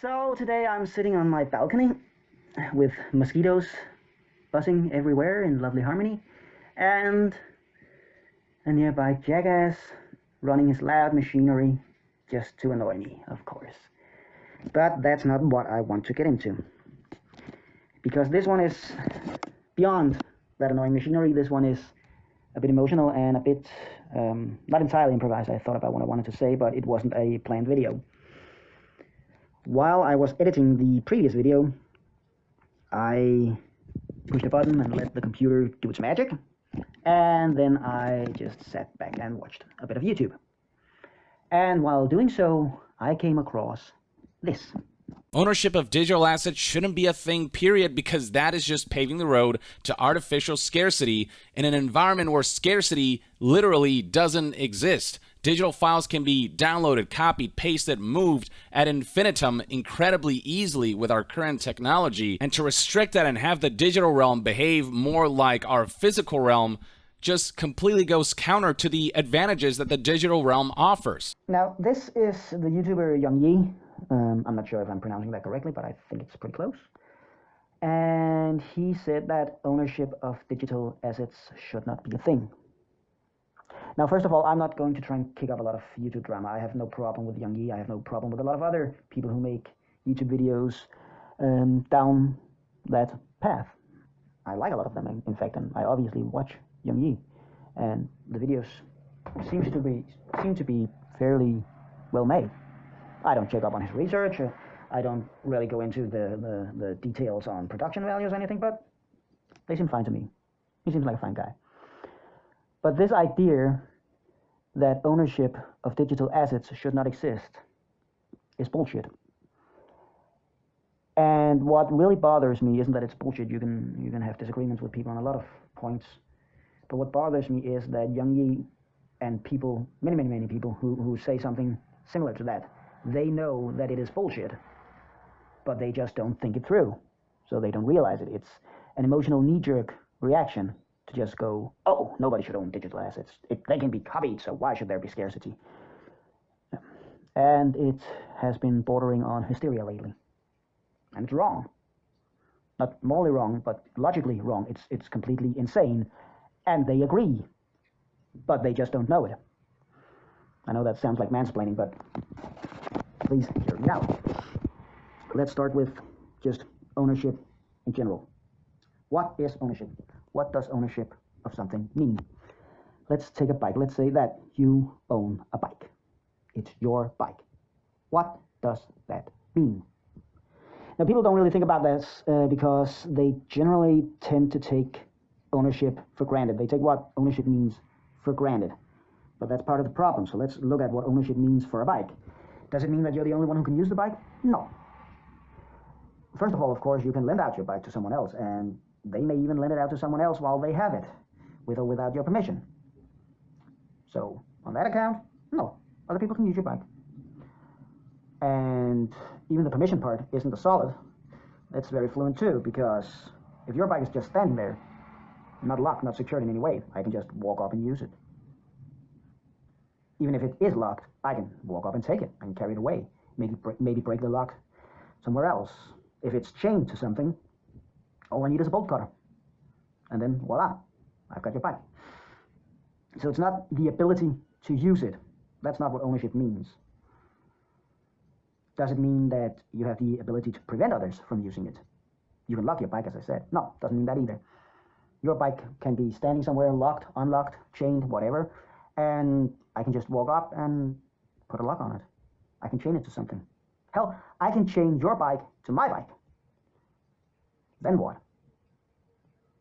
So today I'm sitting on my balcony with mosquitoes buzzing everywhere in lovely harmony, and a nearby jackass running his loud machinery just to annoy me, of course. But that's not what I want to get into, because this one is beyond that annoying machinery. This one is a bit emotional and a bit not entirely improvised. I thought about what I wanted to say, but it wasn't a planned video. While I was editing the previous video, I pushed a button and let the computer do its magic, and then I just sat back and watched a bit of YouTube. And while doing so, I came across this. Ownership of digital assets shouldn't be a thing, period, because that is just paving the road to artificial scarcity in an environment where scarcity literally doesn't exist. Digital files can be downloaded, copied, pasted, moved ad infinitum incredibly easily with our current technology, and to restrict that and have the digital realm behave more like our physical realm just completely goes counter to the advantages that the digital realm offers. Now, this is the YouTuber YongYea. I'm not sure if I'm pronouncing that correctly, but I think it's pretty close. And he said that ownership of digital assets should not be a thing. Now, first of all, I'm not going to try and kick up a lot of YouTube drama. I have no problem with YongYea. I have no problem with a lot of other people who make YouTube videos down that path. I like a lot of them, in fact, and I obviously watch YongYea, and the videos seem to be fairly well made. I don't check up on his research. I don't really go into the details on production values or anything, but they seem fine to me. He seems like a fine guy. But this idea that ownership of digital assets should not exist is bullshit. And what really bothers me isn't that it's bullshit. You can have disagreements with people on a lot of points. But what bothers me is that YongYea and people, many people who say something similar to that, they know that it is bullshit, but they just don't think it through. So they don't realize it. It's an emotional knee-jerk reaction to just go, oh, nobody should own digital assets. They can be copied, so why should there be scarcity? And it has been bordering on hysteria lately. And it's wrong. Not morally wrong, but logically wrong. It's completely insane. And they agree, but they just don't know it. I know that sounds like mansplaining, but please hear me out. Let's start with just ownership in general. What is ownership? What does ownership of something mean? Let's take a bike. Let's say that you own a bike. It's your bike. What does that mean? Now, people don't really think about this because they generally tend to take ownership for granted. They take what ownership means for granted. But that's part of the problem. So let's look at what ownership means for a bike. Does it mean that you're the only one who can use the bike? No. First of all, of course, you can lend out your bike to someone else, and they may even lend it out to someone else while they have it, with or without your permission. So, on that account, no. Other people can use your bike. And even the permission part isn't a solid. That's very fluent too, because if your bike is just standing there, not locked, not secured in any way, I can just walk up and use it. Even if it is locked, I can walk up and take it and carry it away. Maybe break the lock somewhere else. If it's chained to something, all I need is a bolt cutter. And then voila, I've got your bike. So it's not the ability to use it. That's not what ownership means. Does it mean that you have the ability to prevent others from using it? You can lock your bike, as I said. No, doesn't mean that either. Your bike can be standing somewhere, locked, unlocked, chained, whatever, and I can just walk up and put a lock on it. I can chain it to something. Hell, I can chain your bike to my bike. Then what?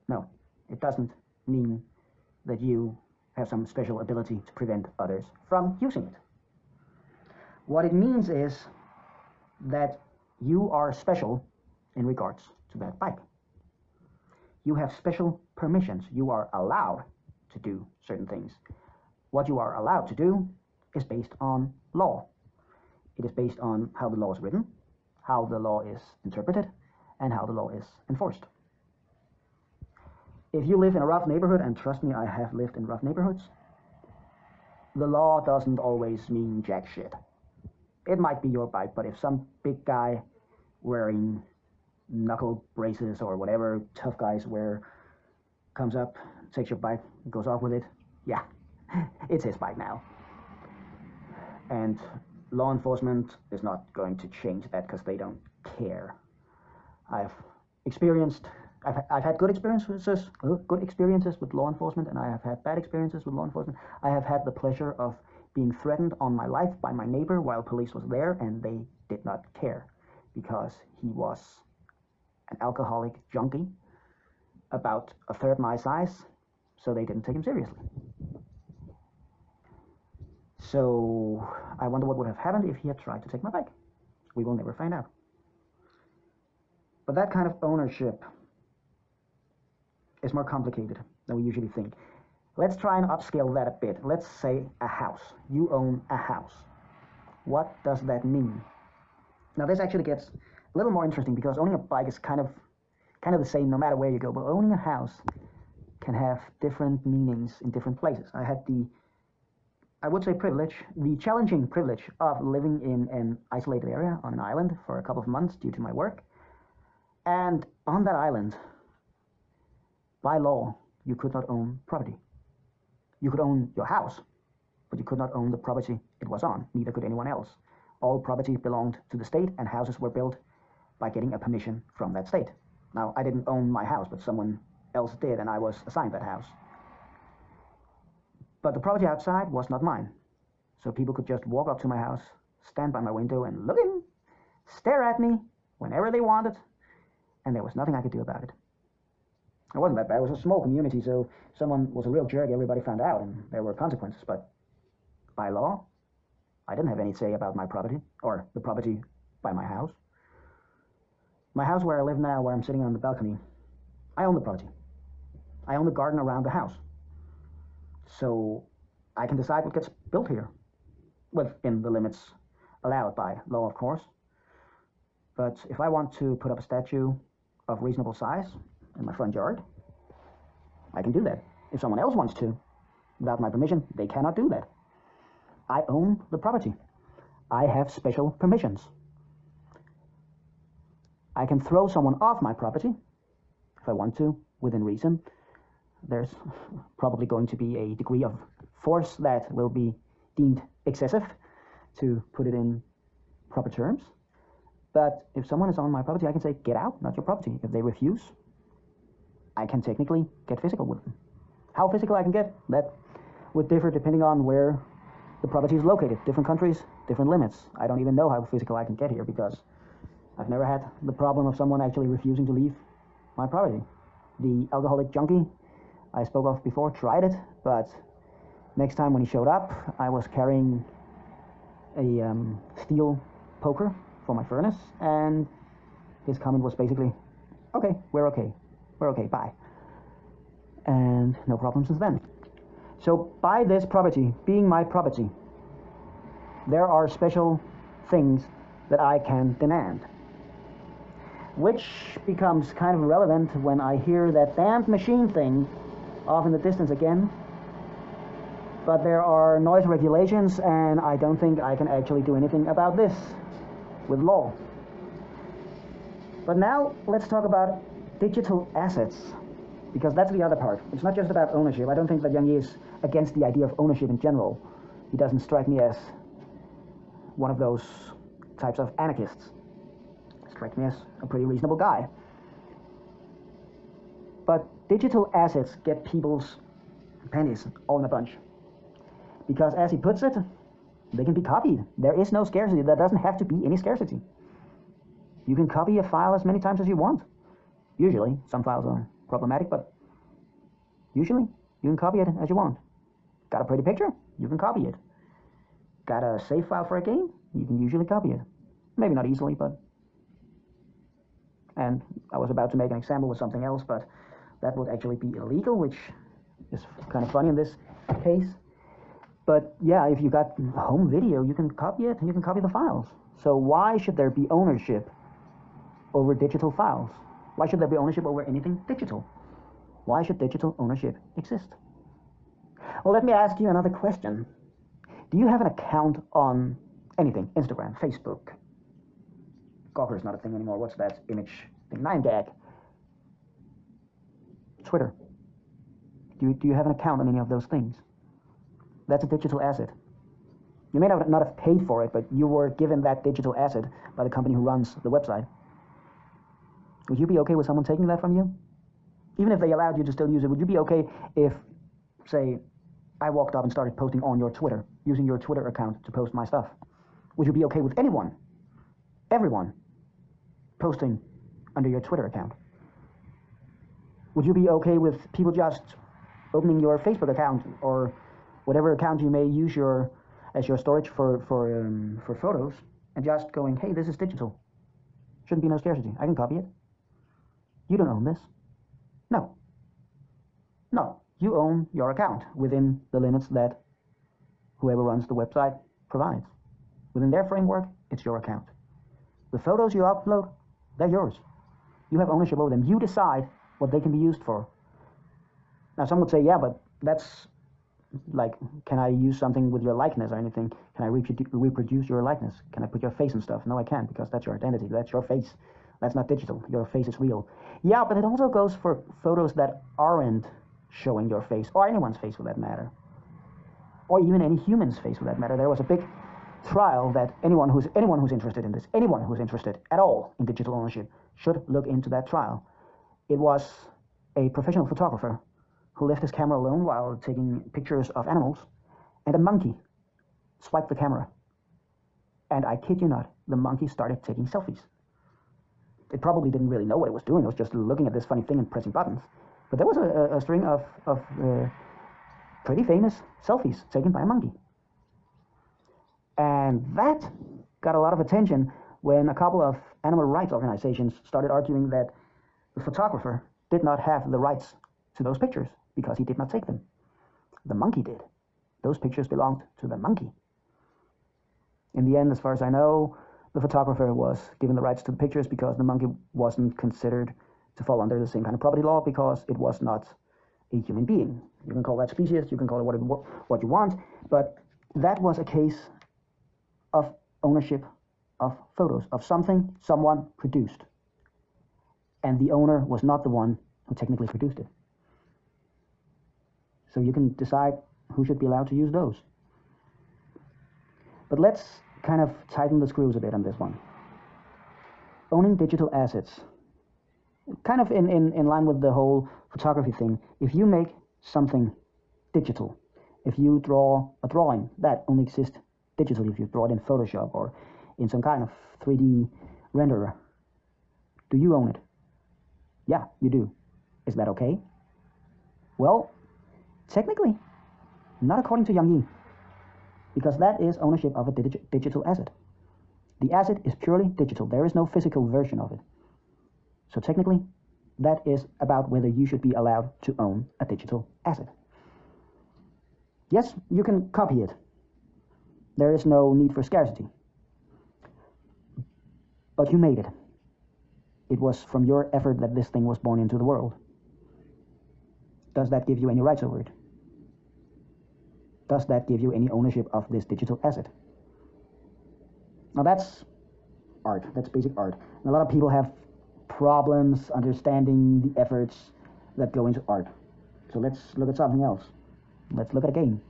No, it doesn't mean that you have some special ability to prevent others from using it. What it means is that you are special in regards to that bike. You have special permissions. You are allowed to do certain things. What you are allowed to do is based on law. It is based on how the law is written, how the law is interpreted, and how the law is enforced. If you live in a rough neighborhood, and trust me, I have lived in rough neighborhoods, the law doesn't always mean jack shit. It might be your bike, but if some big guy wearing knuckle braces or whatever tough guys wear comes up, takes your bike, goes off with it. Yeah, it's his bike now. And law enforcement is not going to change that because they don't care. I've had good experiences with law enforcement, and I have had bad experiences with law enforcement. I have had the pleasure of being threatened on my life by my neighbor while police was there, and they did not care because he was an alcoholic junkie about a third my size, so they didn't take him seriously. So I wonder what would have happened if he had tried to take my bike. We will never find out. But that kind of ownership is more complicated than we usually think. Let's try and upscale that a bit. Let's say a house. You own a house. What does that mean? Now this actually gets a little more interesting because owning a bike is kind of the same no matter where you go, but owning a house can have different meanings in different places. I had the challenging privilege of living in an isolated area on an island for a couple of months due to my work. And on that island, by law, you could not own property. You could own your house, but you could not own the property it was on. Neither could anyone else. All property belonged to the state, and houses were built by getting a permission from that state. Now, I didn't own my house, but someone else did, and I was assigned that house. But the property outside was not mine. So people could just walk up to my house, stand by my window and look in, stare at me whenever they wanted, and there was nothing I could do about it. It wasn't that bad. It was a small community, so if someone was a real jerk, everybody found out, and there were consequences. But by law, I didn't have any say about my property, or the property by my house. My house where I live now, where I'm sitting on the balcony, I own the property. I own the garden around the house. So I can decide what gets built here, within the limits allowed by law, of course. But if I want to put up a statue of reasonable size in my front yard, I can do that. If someone else wants to, without my permission, they cannot do that. I own the property. I have special permissions. I can throw someone off my property if I want to, within reason. There's probably going to be a degree of force that will be deemed excessive, to put it in proper terms. But if someone is on my property, I can say, get out, not your property. If they refuse, I can technically get physical with them. How physical I can get, that would differ depending on where the property is located. Different countries, different limits. I don't even know how physical I can get here because I've never had the problem of someone actually refusing to leave my property. The alcoholic junkie I spoke of before tried it, but next time when he showed up, I was carrying a steel poker for my furnace, and his comment was basically, okay, we're okay, bye. And no problem since then. So by this property being my property, there are special things that I can demand, which becomes kind of irrelevant when I hear that damned machine thing off in the distance again. But there are noise regulations, and I don't think I can actually do anything about this with law. But now let's talk about digital assets, because that's the other part. It's not just about ownership. I don't think that YongYea is against the idea of ownership in general. He doesn't strike me as one of those types of anarchists. He strikes me as a pretty reasonable guy. But digital assets get people's pennies all in a bunch. Because as he puts it, they can be copied. There is no scarcity. There doesn't have to be any scarcity. You can copy a file as many times as you want. Usually, some files are problematic, but usually you can copy it as you want. Got a pretty picture? You can copy it. Got a save file for a game? You can usually copy it. Maybe not easily, but... And I was about to make an example with something else, but that would actually be illegal, which is kind of funny in this case. But yeah, if you got home video, you can copy it, and you can copy the files. So why should there be ownership over digital files? Why should there be ownership over anything digital? Why should digital ownership exist? Well, let me ask you another question. Do you have an account on anything? Instagram, Facebook, Gawker is not a thing anymore. What's that image thing? 9gag. Twitter. Do you have an account on any of those things? That's a digital asset. You may not have paid for it, but you were given that digital asset by the company who runs the website. Would you be okay with someone taking that from you? Even if they allowed you to still use it, would you be okay if, say, I walked up and started posting on your Twitter, using your Twitter account to post my stuff? Would you be okay with everyone, posting under your Twitter account? Would you be okay with people just opening your Facebook account or whatever account you may use as your storage for photos and just going, hey, this is digital. Shouldn't be no scarcity. I can copy it. You don't own this. No. You own your account within the limits that whoever runs the website provides. Within their framework, it's your account. The photos you upload, they're yours. You have ownership over them. You decide what they can be used for. Now, some would say, yeah, but that's like, can I use something with your likeness or anything? Can I reproduce your likeness? Can I put your face and stuff? No, I can't, because that's your identity. That's your face. That's not digital. Your face is real. Yeah, but it also goes for photos that aren't showing your face, or anyone's face for that matter, or even any human's face for that matter. There was a big trial that anyone who's interested in this, anyone who's interested at all in digital ownership, should look into that trial. It was a professional photographer who left his camera alone while taking pictures of animals, and a monkey swiped the camera. And I kid you not, the monkey started taking selfies. It probably didn't really know what it was doing. It was just looking at this funny thing and pressing buttons. But there was a string of pretty famous selfies taken by a monkey. And that got a lot of attention when a couple of animal rights organizations started arguing that the photographer did not have the rights to those pictures because he did not take them. The monkey did. Those pictures belonged to the monkey. In the end, as far as I know, the photographer was given the rights to the pictures because the monkey wasn't considered to fall under the same kind of property law because it was not a human being. You can call that species, you can call it what you want, but that was a case of ownership of photos, of something someone produced. And the owner was not the one who technically produced it. So you can decide who should be allowed to use those. But let's kind of tighten the screws a bit on this one. Owning digital assets, kind of in line with the whole photography thing. If you make something digital, if you draw a drawing, that only exists digitally. If you draw it in Photoshop or in some kind of 3D renderer, do you own it? Yeah, you do. Is that okay? Well, technically, not according to YongYea, because that is ownership of a digital asset. The asset is purely digital. There is no physical version of it. So technically, that is about whether you should be allowed to own a digital asset. Yes, you can copy it. There is no need for scarcity. But you made it. It was from your effort that this thing was born into the world. Does that give you any rights over it? Does that give you any ownership of this digital asset? Now that's art. That's basic art. And a lot of people have problems understanding the efforts that go into art. So let's look at something else. Let's look at a game.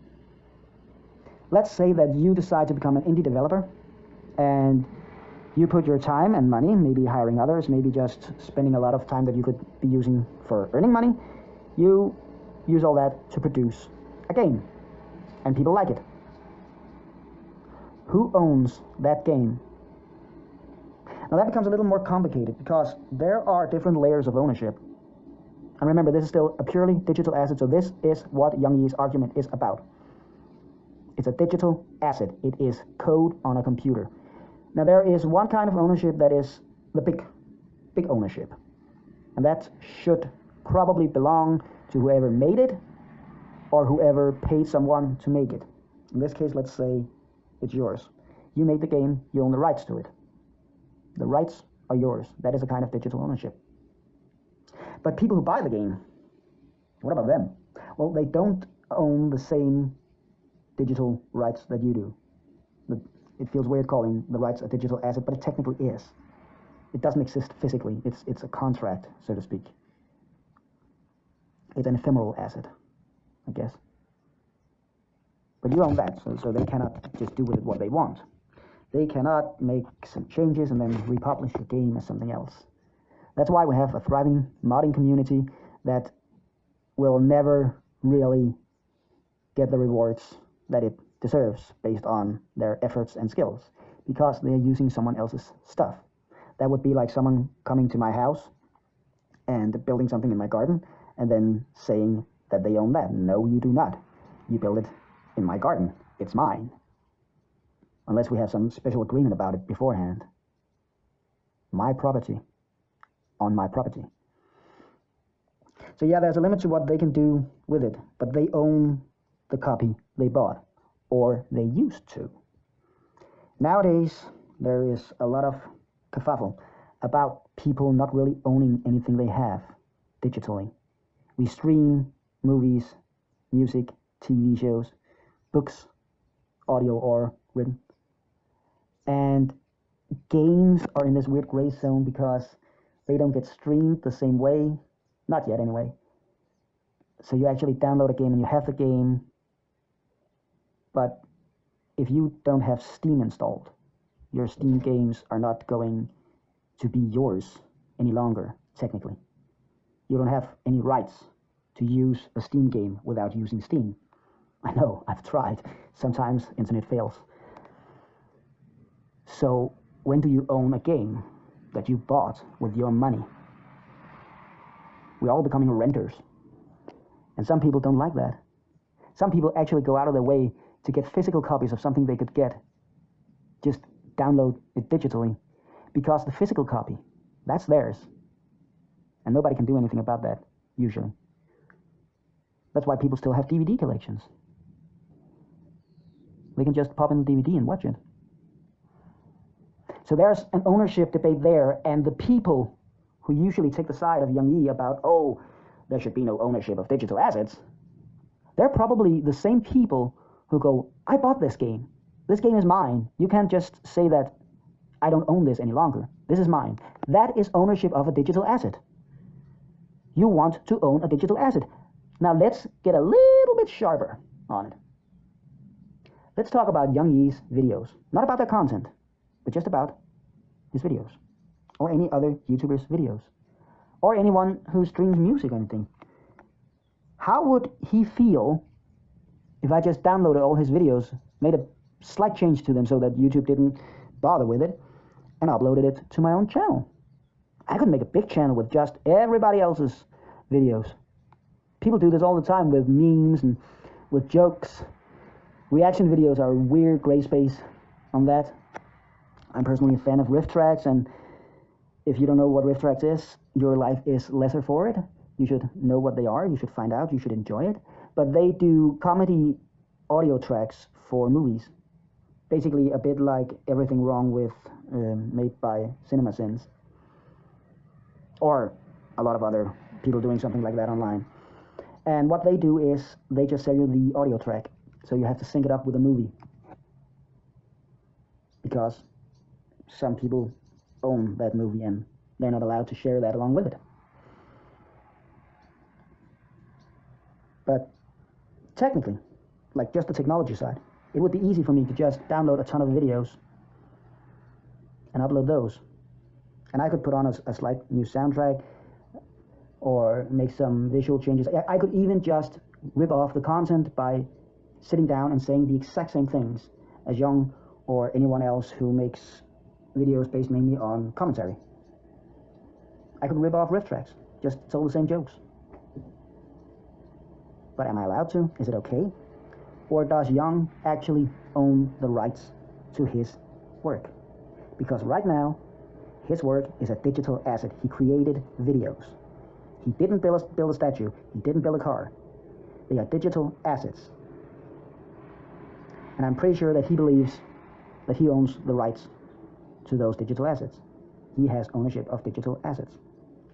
Let's say that you decide to become an indie developer and you put your time and money, maybe hiring others, maybe just spending a lot of time that you could be using for earning money. You use all that to produce a game, and people like it. Who owns that game? Now that becomes a little more complicated because there are different layers of ownership. And remember, this is still a purely digital asset, so this is what YongYea's argument is about. It's a digital asset. It is code on a computer. Now there is one kind of ownership that is the big ownership. And that should probably belong to whoever made it or whoever paid someone to make it. In this case, let's say it's yours. You made the game, you own the rights to it. The rights are yours. That is a kind of digital ownership. But people who buy the game, what about them? Well, they don't own the same digital rights that you do. It feels weird calling the rights a digital asset, but it technically is. It doesn't exist physically. It's a contract, so to speak. It's an ephemeral asset, I guess. But you own that, so they cannot just do with it what they want. They cannot make some changes and then republish your game as something else. That's why we have a thriving modding community that will never really get the rewards that it deserves based on their efforts and skills, because they are using someone else's stuff. That would be like someone coming to my house and building something in my garden and then saying that they own that. No, you do not. You build it in my garden. It's mine. Unless we have some special agreement about it beforehand. My property. On my property. So yeah, there's a limit to what they can do with it, but they own the copy they bought, or they used to. Nowadays, there is a lot of kerfuffle about people not really owning anything they have digitally. We stream movies, music, TV shows, books, audio or written. And games are in this weird gray zone because they don't get streamed the same way. Not yet, anyway. So you actually download a game and you have the game, but if you don't have Steam installed, your Steam games are not going to be yours any longer, technically. You don't have any rights to use a Steam game without using Steam. I know, I've tried. Sometimes internet fails. So when do you own a game that you bought with your money? We're all becoming renters. And some people don't like that. Some people actually go out of their way to get physical copies of something they could get. Just download it digitally. Because the physical copy, that's theirs. And nobody can do anything about that, usually. That's why people still have DVD collections. They can just pop in the DVD and watch it. So there's an ownership debate there, and the people who usually take the side of YongYea about, oh, there should be no ownership of digital assets, they're probably the same people who go, I bought this game. This game is mine. You can't just say that I don't own this any longer. This is mine. That is ownership of a digital asset. You want to own a digital asset. Now let's get a little bit sharper on it. Let's talk about YongYea's videos. Not about their content, but just about his videos. Or any other YouTuber's videos. Or anyone who streams music or anything. How would he feel if I just downloaded all his videos, made a slight change to them so that YouTube didn't bother with it, and uploaded it to my own channel? I could make a big channel with just everybody else's videos. People do this all the time with memes and with jokes. Reaction videos are a weird gray space on that. I'm personally a fan of riff tracks, and if you don't know what riff tracks is, your life is lesser for it. You should know what they are, you should find out, you should enjoy it. But they do comedy audio tracks for movies. Basically a bit like Everything Wrong With, made by CinemaSins. Or a lot of other people doing something like that online. And what they do is they just sell you the audio track. So you have to sync it up with a movie. Because some people own that movie and they're not allowed to share that along with it. But technically, like just the technology side, it would be easy for me to just download a ton of videos and upload those. And I could put on a slight new soundtrack or make some visual changes. I could even just rip off the content by sitting down and saying the exact same things as Young or anyone else who makes videos based mainly on commentary. I could rip off riff tracks, just tell the same jokes. But am I allowed to? Is it okay? Or does Young actually own the rights to his work? Because right now, his work is a digital asset. He created videos. He didn't build a statue. He didn't build a car. They are digital assets. And I'm pretty sure that he believes that he owns the rights to those digital assets. He has ownership of digital assets.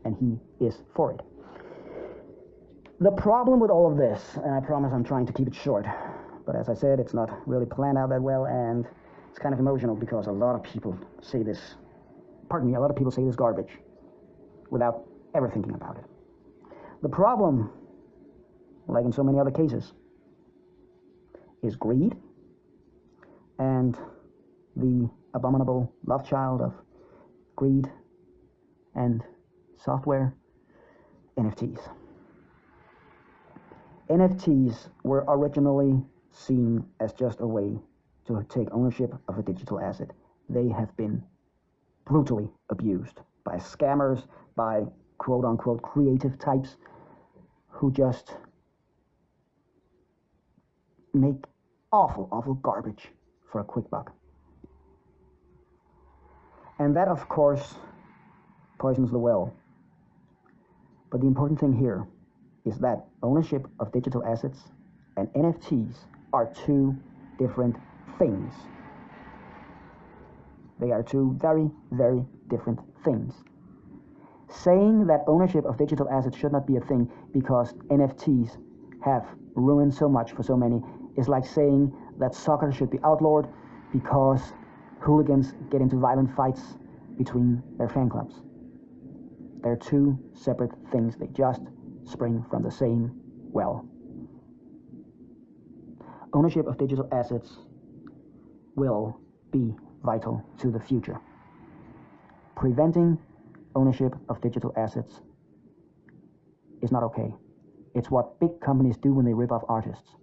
And he is for it. The problem with all of this, and I promise I'm trying to keep it short, but as I said, it's not really planned out that well, and it's kind of emotional because a lot of people say this pardon me, a lot of people say it is garbage without ever thinking about it. The problem, like in so many other cases, is greed and the abominable love child of greed and software, NFTs. NFTs were originally seen as just a way to take ownership of a digital asset. They have been brutally abused by scammers, by quote-unquote creative types who just make awful garbage for a quick buck. And that, of course, poisons the well. But the important thing here is that ownership of digital assets and NFTs are two different things. They are two very, very different things. Saying that ownership of digital assets should not be a thing because NFTs have ruined so much for so many is like saying that soccer should be outlawed because hooligans get into violent fights between their fan clubs. They're two separate things. They just spring from the same well. Ownership of digital assets will be vital to the future. Preventing ownership of digital assets is not okay. It's what big companies do when they rip off artists.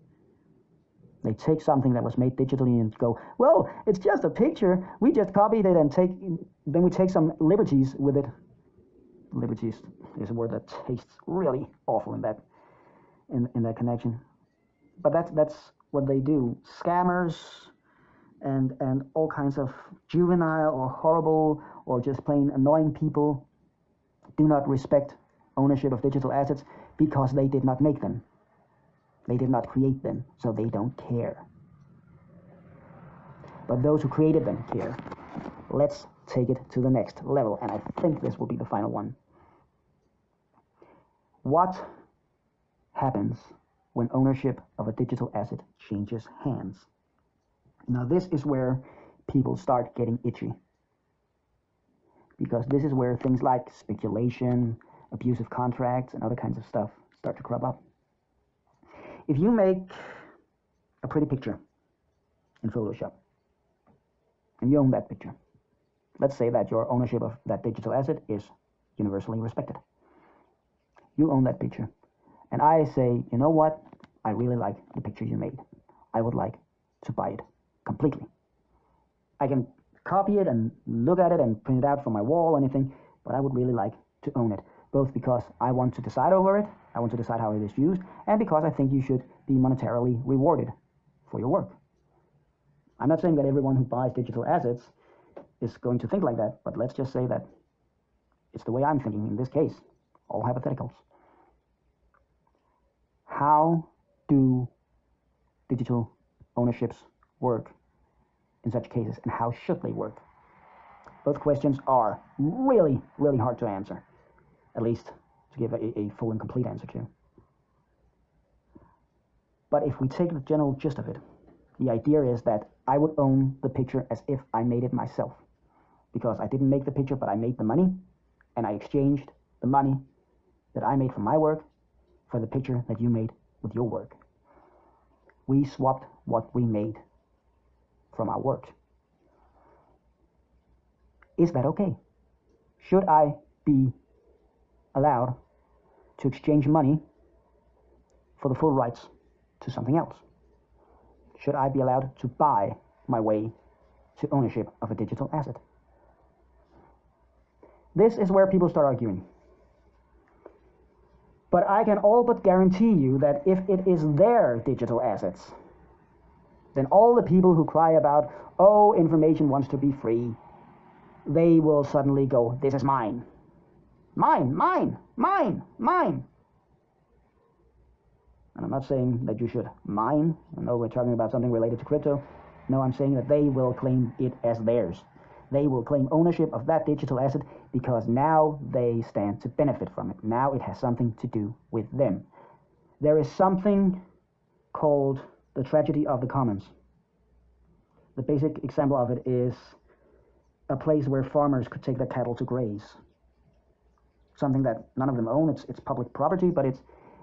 They take something that was made digitally and go, well, it's just a picture. We just copied it and then we take some liberties with it. Liberties is a word that tastes really awful in that connection. But that's what they do. Scammers and all kinds of juvenile or horrible or just plain annoying people do not respect ownership of digital assets because they did not make them. They did not create them, so they don't care. But those who created them care. Let's take it to the next level, and I think this will be the final one. What happens when ownership of a digital asset changes hands? Now, this is where people start getting itchy, because this is where things like speculation, abusive contracts, and other kinds of stuff start to crop up. If you make a pretty picture in Photoshop, and you own that picture, let's say that your ownership of that digital asset is universally respected. You own that picture, and I say, you know what? I really like the picture you made. I would like to buy it completely. I can copy it and look at it and print it out from my wall or anything, but I would really like to own it, both because I want to decide over it, I want to decide how it is used, and because I think you should be monetarily rewarded for your work. I'm not saying that everyone who buys digital assets is going to think like that, but let's just say that it's the way I'm thinking in this case, all hypotheticals. How do digital ownerships work in such cases, and how should they work? Both questions are really, really hard to answer, at least to give a full and complete answer to. But if we take the general gist of it, the idea is that I would own the picture as if I made it myself, because I didn't make the picture, but I made the money, and I exchanged the money that I made from my work for the picture that you made with your work. We swapped what we made from our work. Is that okay? Should I be allowed to exchange money for the full rights to something else? Should I be allowed to buy my way to ownership of a digital asset? This is where people start arguing. But I can all but guarantee you that if it is their digital assets, then all the people who cry about, oh, information wants to be free, they will suddenly go, this is mine. Mine, mine, mine, mine. And I'm not saying that you should mine. I know we're talking about something related to crypto. No, I'm saying that they will claim it as theirs. They will claim ownership of that digital asset because now they stand to benefit from it. Now it has something to do with them. There is something called the tragedy of the commons. The basic example of it is a place where farmers could take their cattle to graze. Something that none of them own. It's public property, but it's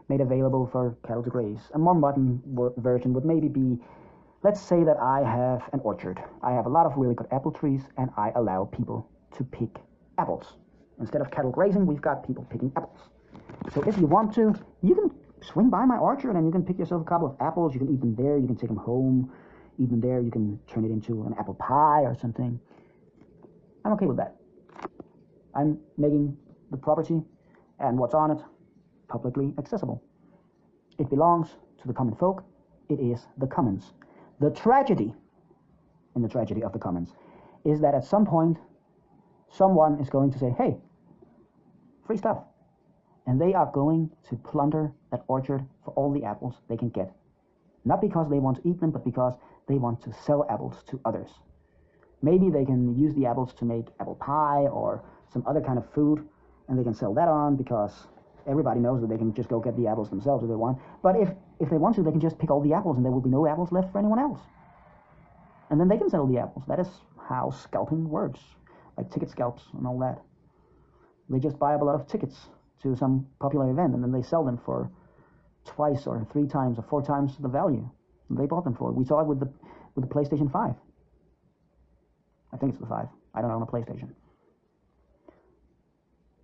made available for cattle to graze. A more modern version would maybe be, let's say that I have an orchard. I have a lot of really good apple trees, and I allow people to pick apples. Instead of cattle grazing, we've got people picking apples. So if you want to, you can swing by my orchard and you can pick yourself a couple of apples. You can eat them there. You can take them home, eat them there. You can turn it into an apple pie or something. I'm okay with that. I'm making the property and what's on it publicly accessible. It belongs to the common folk. It is the commons. The tragedy, in the tragedy of the commons, is that at some point, someone is going to say, hey, free stuff. And they are going to plunder that orchard for all the apples they can get. Not because they want to eat them, but because they want to sell apples to others. Maybe they can use the apples to make apple pie or some other kind of food, and they can sell that on because everybody knows that they can just go get the apples themselves if they want. But if they want to, they can just pick all the apples and there will be no apples left for anyone else. And then they can sell the apples. That is how scalping works, like ticket scalps and all that. They just buy up a lot of tickets to some popular event and then they sell them for twice or 3 times or 4 times the value they bought them for. We saw it with the PlayStation 5. I think it's the 5. I don't own a PlayStation.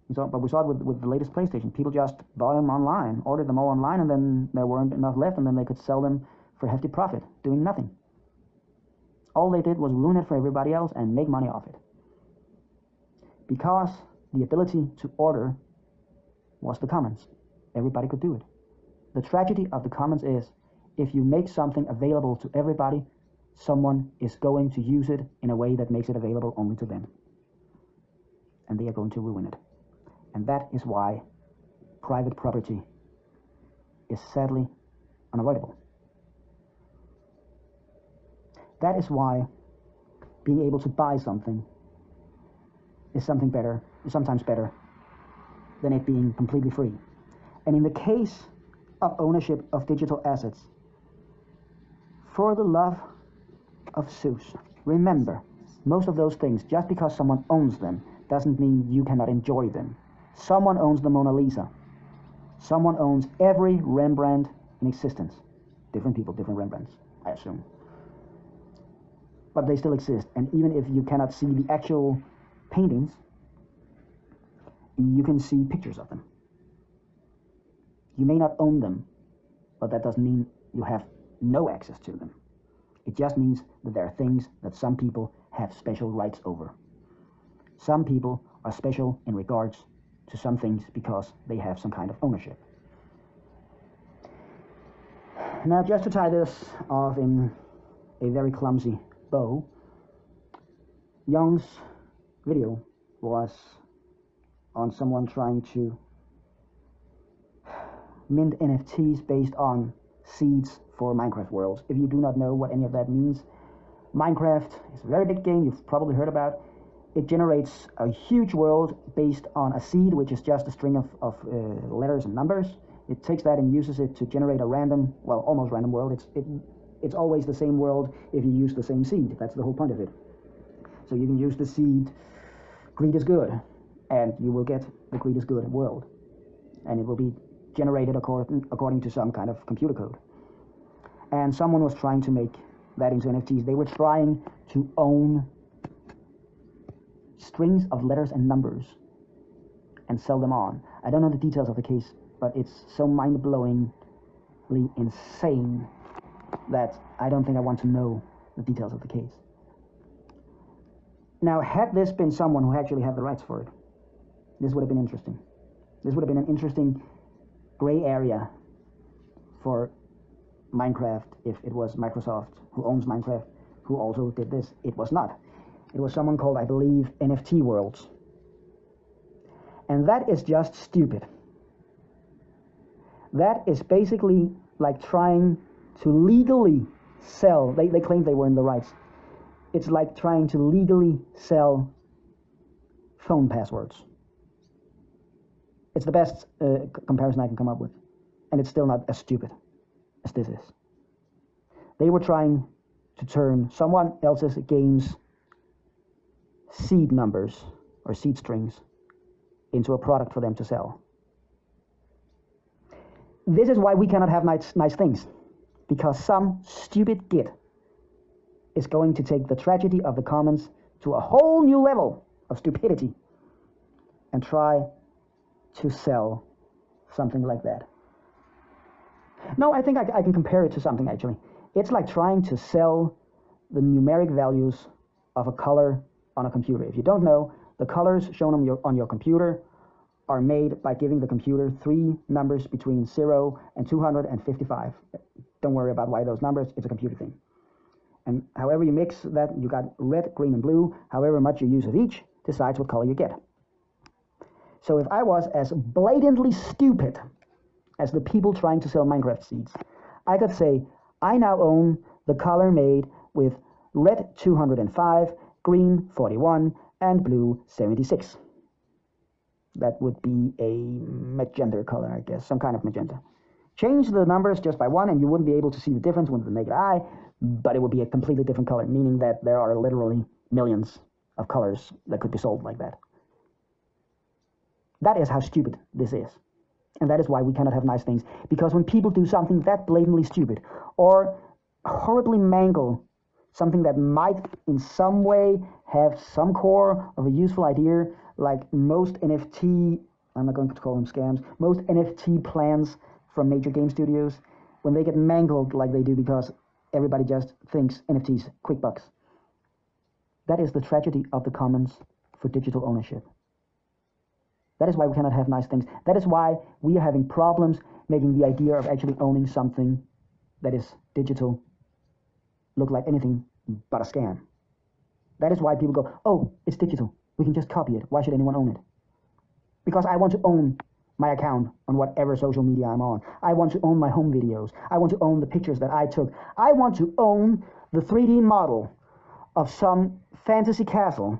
But we saw it with the latest PlayStation. People just bought them online, ordered them all online, and then there weren't enough left, and then they could sell them for hefty profit, doing nothing. All they did was ruin it for everybody else and make money off it. Because the ability to order was the commons. Everybody could do it. The tragedy of the commons is, if you make something available to everybody, someone is going to use it in a way that makes it available only to them. And they are going to ruin it. And that is why private property is sadly unavoidable. That is why being able to buy something is sometimes better than it being completely free. And in the case of ownership of digital assets, for the love of Zeus, remember, most of those things, just because someone owns them, doesn't mean you cannot enjoy them. Someone owns the Mona Lisa. Someone owns every Rembrandt in existence. Different people, different Rembrandts, I assume. But they still exist, and even if you cannot see the actual paintings, you can see pictures of them. You may not own them, but that doesn't mean you have no access to them. It just means that there are things that some people have special rights over. Some people are special in regards to some things because they have some kind of ownership. Now, just to tie this off in a very clumsy bow, Young's video was on someone trying to mint NFTs based on seeds for Minecraft worlds. If you do not know what any of that means, Minecraft is a very big game you've probably heard about. It generates a huge world based on a seed, which is just a string of letters and numbers. It takes that and uses it to generate a random, well, almost random world. It's always the same world if you use the same seed. That's the whole point of it. So you can use the seed, greed is good, and you will get the greed is good world. And it will be generated according to some kind of computer code. And someone was trying to make that into NFTs. They were trying to own strings of letters and numbers and sell them on. I don't know the details of the case, but it's so mind-blowingly insane that I don't think I want to know the details of the case. Now, had this been someone who actually had the rights for it, this would have been interesting. This would have been an interesting gray area for Minecraft if it was Microsoft, who owns Minecraft, who also did this. It was not. It was someone called, I believe, NFT Worlds. And that is just stupid. That is basically like trying to legally sell. They claimed they were in the rights. It's like trying to legally sell phone passwords. It's the best comparison I can come up with. And it's still not as stupid as this is. They were trying to turn someone else's game's seed numbers or seed strings into a product for them to sell. This is why we cannot have nice things, because some stupid git is going to take the tragedy of the commons to a whole new level of stupidity and try to sell something like that. No, I think I can compare it to something, actually. It's like trying to sell the numeric values of a color on a computer. If you don't know, the colors shown on your computer are made by giving the computer 3 numbers between 0 and 255. Don't worry about why those numbers, it's a computer thing. And however you mix that, you got red, green, and blue. However much you use of each decides what color you get. So if I was as blatantly stupid as the people trying to sell Minecraft seeds, I could say, I now own the color made with red 205, green 41, and blue 76. That would be a magenta color, I guess, some kind of magenta. Change the numbers just by 1 and you wouldn't be able to see the difference with the naked eye, but it would be a completely different color, meaning that there are literally millions of colors that could be sold like that. That is how stupid this is. And that is why we cannot have nice things. Because when people do something that blatantly stupid, or horribly mangle something that might in some way have some core of a useful idea, like most NFT, I'm not going to call them scams, most NFT plans from major game studios, when they get mangled like they do because everybody just thinks NFTs, quick bucks. That is the tragedy of the commons for digital ownership. That is why we cannot have nice things. That is why we are having problems making the idea of actually owning something that is digital look like anything but a scam. That is why people go, oh, it's digital. We can just copy it. Why should anyone own it? Because I want to own my account on whatever social media I'm on. I want to own my home videos. I want to own the pictures that I took. I want to own the 3D model of some fantasy castle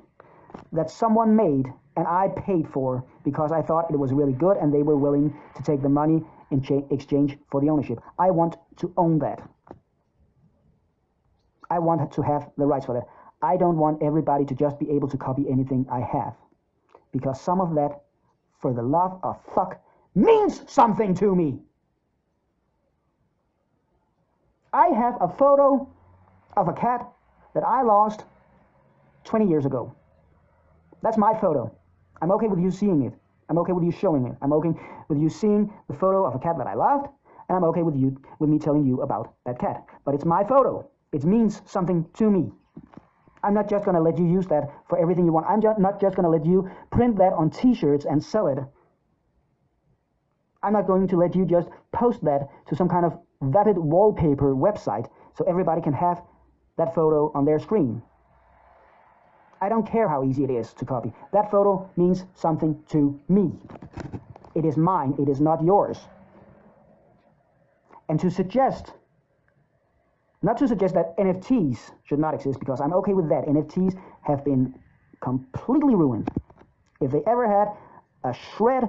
that someone made and I paid for because I thought it was really good and they were willing to take the money in exchange for the ownership. I want to own that. I want to have the rights for that. I don't want everybody to just be able to copy anything I have, because some of that, for the love of fuck, means something to me. I have a photo of a cat that I lost 20 years ago. That's my photo. I'm okay with you seeing it. I'm okay with you showing it. I'm okay with you seeing the photo of a cat that I loved, and I'm okay with me telling you about that cat. But it's my photo. It means something to me. I'm not just going to let you use that for everything you want. I'm not just going to let you print that on t-shirts and sell it. I'm not going to let you just post that to some kind of vapid wallpaper website so everybody can have that photo on their screen. I don't care how easy it is to copy. That photo means something to me. It is mine. It is not yours. And to suggest, not to suggest that NFTs should not exist, because I'm okay with that. NFTs have been completely ruined. If they ever had a shred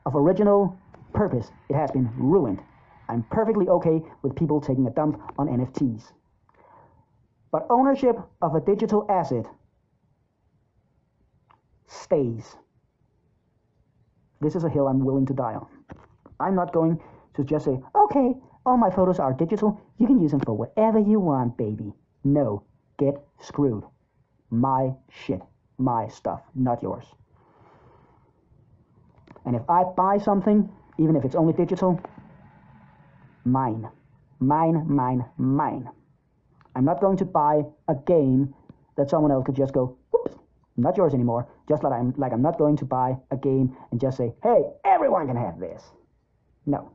of original purpose, it has been ruined. I'm perfectly okay with people taking a dump on NFTs. But ownership of a digital asset stays. This is a hill I'm willing to die on. I'm not going to just say, okay, all my photos are digital. You can use them for whatever you want, baby. No, get screwed. My shit, my stuff, not yours. And if I buy something, even if it's only digital, mine. Mine, mine, mine. I'm not going to buy a game that someone else could just go, whoops, not yours anymore. Just like I'm not going to buy a game and just say, hey, everyone can have this. No.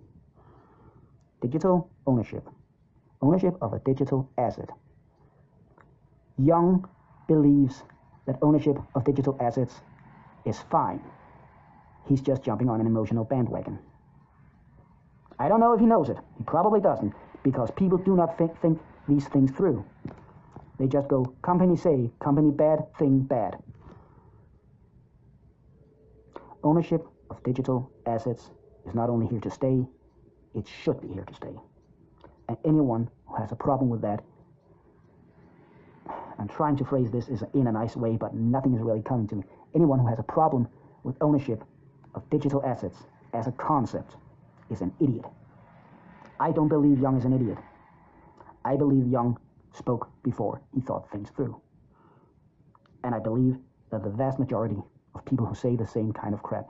Digital ownership. Ownership of a digital asset. Young believes that ownership of digital assets is fine. He's just jumping on an emotional bandwagon. I don't know if he knows it. He probably doesn't, because people do not think these things through. They just go, company say, company bad, thing bad. Ownership of digital assets is not only here to stay, it should be here to stay. And anyone who has a problem with that, I'm trying to phrase this in a nice way, but nothing is really coming to me. Anyone who has a problem with ownership of digital assets as a concept is an idiot. I don't believe Young is an idiot. I believe Young spoke before he thought things through. And I believe that the vast majority of people who say the same kind of crap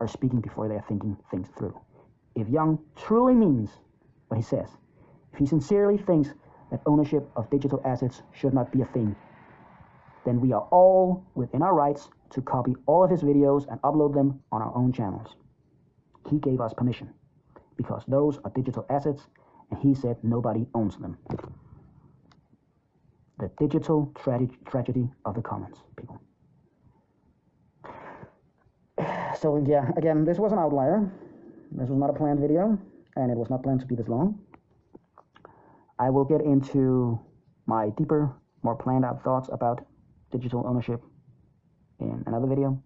are speaking before they're thinking things through. If Young truly means what he says, if he sincerely thinks that ownership of digital assets should not be a thing, then we are all within our rights to copy all of his videos and upload them on our own channels. He gave us permission because those are digital assets, and he said nobody owns them. The digital tragedy of the commons, people. So yeah, again, this was an outlier. This was not a planned video, and it was not planned to be this long. I will get into my deeper, more planned out thoughts about digital ownership in another video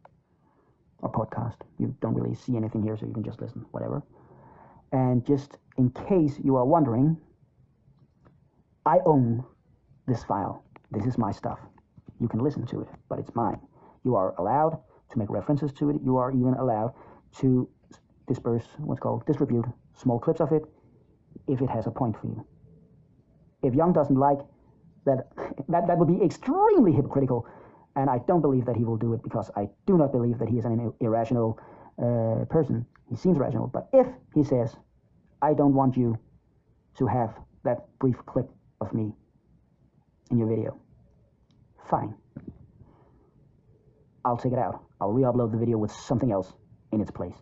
or podcast. You don't really see anything here, so you can just listen, whatever. And just in case you are wondering, I own this file. This is my stuff. You can listen to it, but it's mine. You are allowed to make references to it. You are even allowed to distribute small clips of it if it has a point for you. If Young doesn't like that would be extremely hypocritical, and I don't believe that he will do it because I do not believe that he is an irrational person. He seems rational, but if he says, I don't want you to have that brief clip of me in your video, fine. I'll take it out. I'll re-upload the video with something else in its place.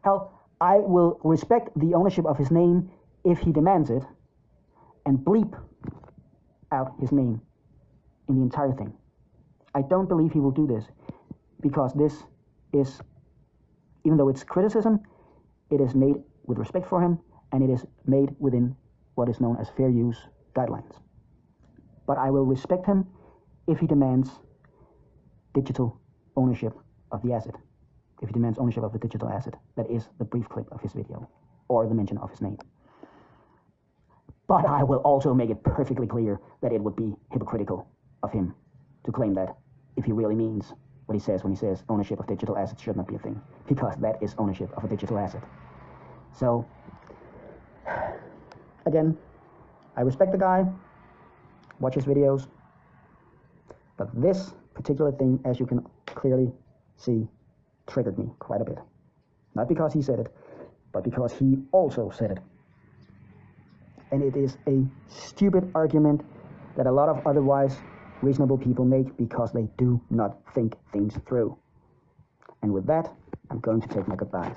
Hell, I will respect the ownership of his name if he demands it, and bleep out his name in the entire thing. I don't believe he will do this, because this is, even though it's criticism, it is made with respect for him, and it is made within what is known as fair use guidelines. But I will respect him if he demands digital ownership of the asset, if he demands ownership of the digital asset that is the brief clip of his video, or the mention of his name. But I will also make it perfectly clear that it would be hypocritical of him to claim that if he really means what he says when he says ownership of digital assets should not be a thing, because that is ownership of a digital asset. So, again, I respect the guy, watch his videos, but this particular thing, as you can clearly see, triggered me quite a bit. Not because he said it, but because he also said it. And it is a stupid argument that a lot of otherwise reasonable people make because they do not think things through. And with that, I'm going to take my goodbyes.